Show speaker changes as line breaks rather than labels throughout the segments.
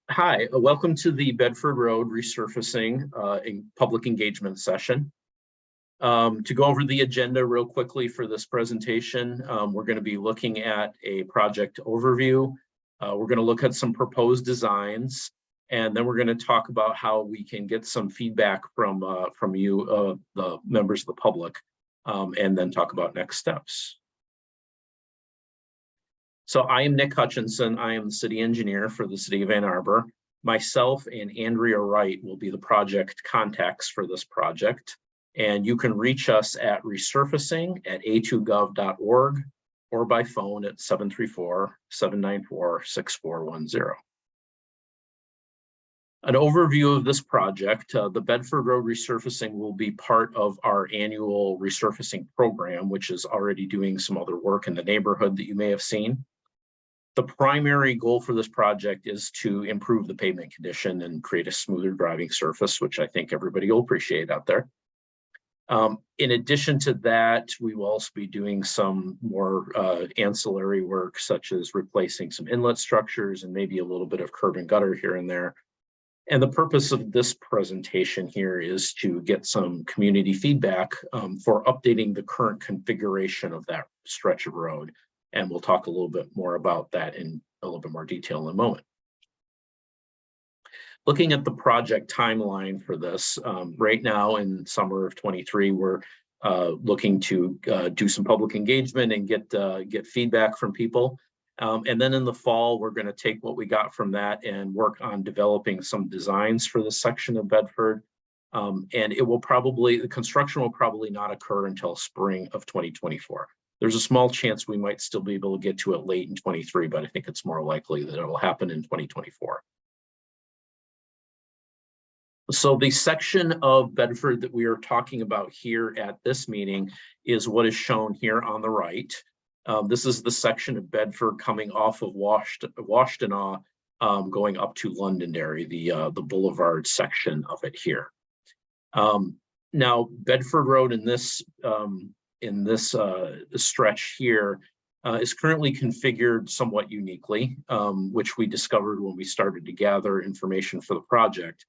Hi, welcome to the Bedford Road resurfacing public engagement session. To go over the agenda real quickly for this presentation, we're going to be looking at a project overview. We're going to look at some proposed designs, and then we're going to talk about how we can get some feedback from you, the members of the public, and then talk about next steps. So I am Nick Hutchinson. I am the city engineer for the city of Ann Arbor. Myself and Andrea Wright will be the project contacts for this project. And you can reach us at resurfacing@a2gov.org or by phone at 734-794-6410. An overview of this project, the Bedford Road resurfacing will be part of our annual resurfacing program, which is already doing some other work in the neighborhood that you may have seen. The primary goal for this project is to improve the pavement condition and create a smoother driving surface, which I think everybody will appreciate out there. In addition to that, we will also be doing some more ancillary work, such as replacing some inlet structures and maybe a little bit of curb and gutter here and there. And the purpose of this presentation here is to get some community feedback for updating the current configuration of that stretch of road. And we'll talk a little bit more about that in a little bit more detail in a moment. Looking at the project timeline for this, right now in summer of 23, we're looking to do some public engagement and get feedback from people. And then in the fall, we're going to take what we got from that and work on developing some designs for this section of Bedford. And the construction will probably not occur until spring of 2024. There's a small chance we might still be able to get to it late in 23, but I think it's more likely that it will happen in 2024. So the section of Bedford that we are talking about here at this meeting is what is shown here on the right. This is the section of Bedford coming off of Washtenaw, going up to Londonderry, the boulevard section of it here. Now, Bedford Road in this stretch here is currently configured somewhat uniquely, which we discovered when we started to gather information for the project.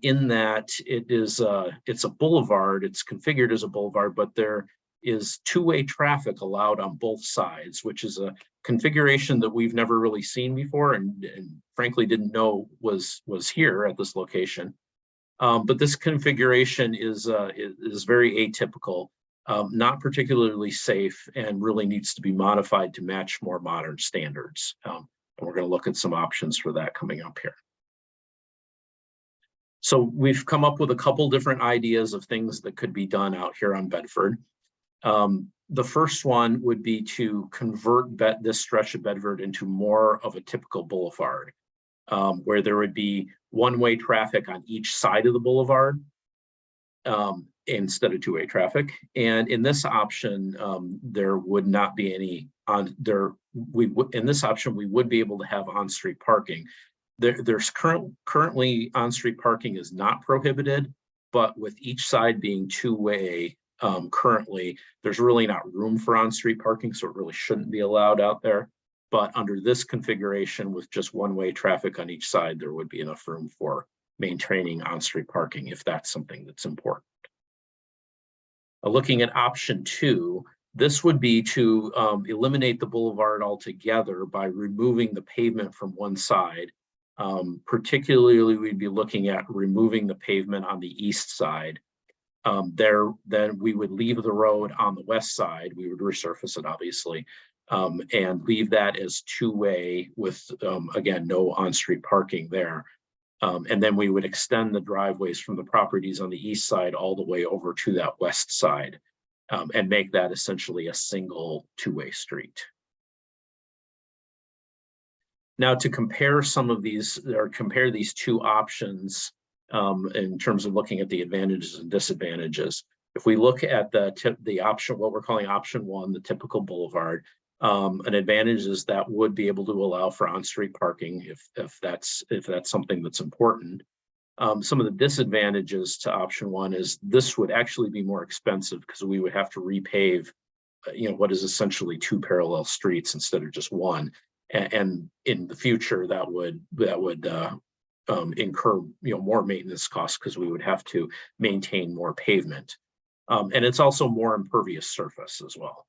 In that it's a boulevard, it's configured as a boulevard, but there is two-way traffic allowed on both sides, which is a configuration that we've never really seen before and frankly didn't know was here at this location. But this configuration is very atypical. Not particularly safe, and really needs to be modified to match more modern standards. And we're going to look at some options for that coming up here. So we've come up with a couple different ideas of things that could be done out here on Bedford. The first one would be to convert this stretch of Bedford into more of a typical boulevard, where there would be one-way traffic on each side of the boulevard. Instead of two-way traffic. And in this option, there would not be any in this option, we would be able to have on-street parking. There's currently on-street parking is not prohibited, but with each side being two-way, currently, there's really not room for on-street parking, so it really shouldn't be allowed out there. But under this configuration with just one-way traffic on each side, there would be enough room for maintaining on-street parking if that's something that's important. Looking at option 2, this would be to eliminate the boulevard altogether by removing the pavement from one side. Particularly, we'd be looking at removing the pavement on the east side. Then we would leave the road on the west side. We would resurface it, obviously, and leave that as two-way with, again, no on-street parking there. And then we would extend the driveways from the properties on the east side all the way over to that west side, and make that essentially a single two-way street. Now, to compare some of these, or compare these two options in terms of looking at the advantages and disadvantages, if we look at the option, what we're calling option 1, the typical boulevard, an advantage is that would be able to allow for on-street parking if that's something that's important. Some of the disadvantages to option 1 is this would actually be more expensive because we would have to repave, what is essentially 2 parallel streets instead of just one. And in the future, that would incur more maintenance costs because we would have to maintain more pavement. And it's also more impervious surface as well.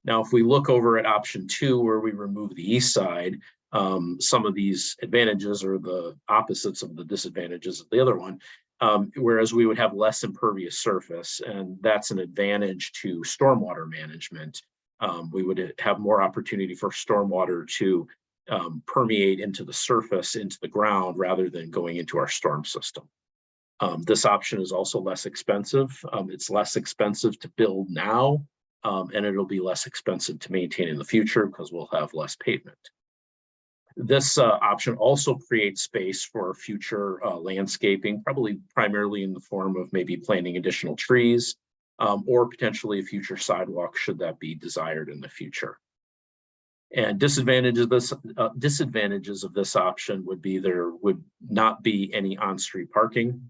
Now, if we look over at option 2, where we remove the east side, some of these advantages are the opposites of the disadvantages of the other one. Whereas we would have less impervious surface, and that's an advantage to stormwater management. We would have more opportunity for stormwater to permeate into the surface, into the ground, rather than going into our storm system. This option is also less expensive. It's less expensive to build now, and it'll be less expensive to maintain in the future because we'll have less pavement. This option also creates space for future landscaping, probably primarily in the form of maybe planting additional trees, or potentially a future sidewalk should that be desired in the future. And disadvantages of this option would be there would not be any on-street parking,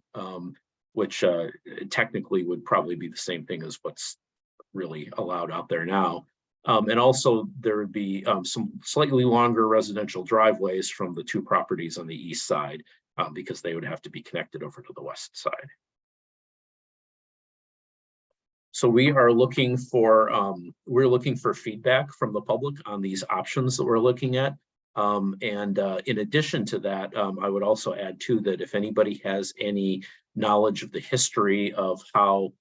which technically would probably be the same thing as what's really allowed out there now. And also there would be some slightly longer residential driveways from the 2 properties on the east side, because they would have to be connected over to the west side. So we're looking for feedback from the public on these options that we're looking at. In addition to that, I would also add too that if anybody has any knowledge of the history of how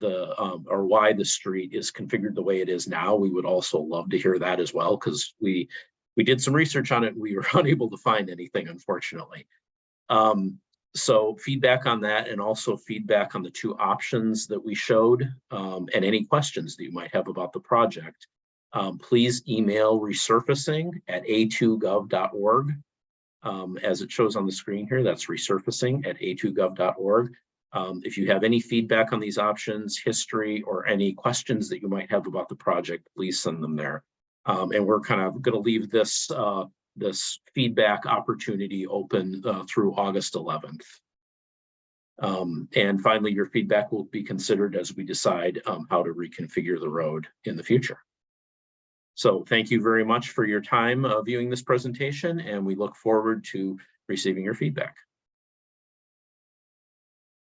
or why the street is configured the way it is now, we would also love to hear that as well, because we did some research on it and we were unable to find anything, unfortunately. So feedback on that, and also feedback on the 2 options that we showed, and any questions that you might have about the project, please email resurfacing@a2gov.org. As it shows on the screen here, that's resurfacing@a2gov.org. If you have any feedback on these options, history, or any questions that you might have about the project, please send them there. And we're kind of going to leave this feedback opportunity open through August 11th. And finally, your feedback will be considered as we decide how to reconfigure the road in the future. So thank you very much for your time viewing this presentation, and we look forward to receiving your feedback.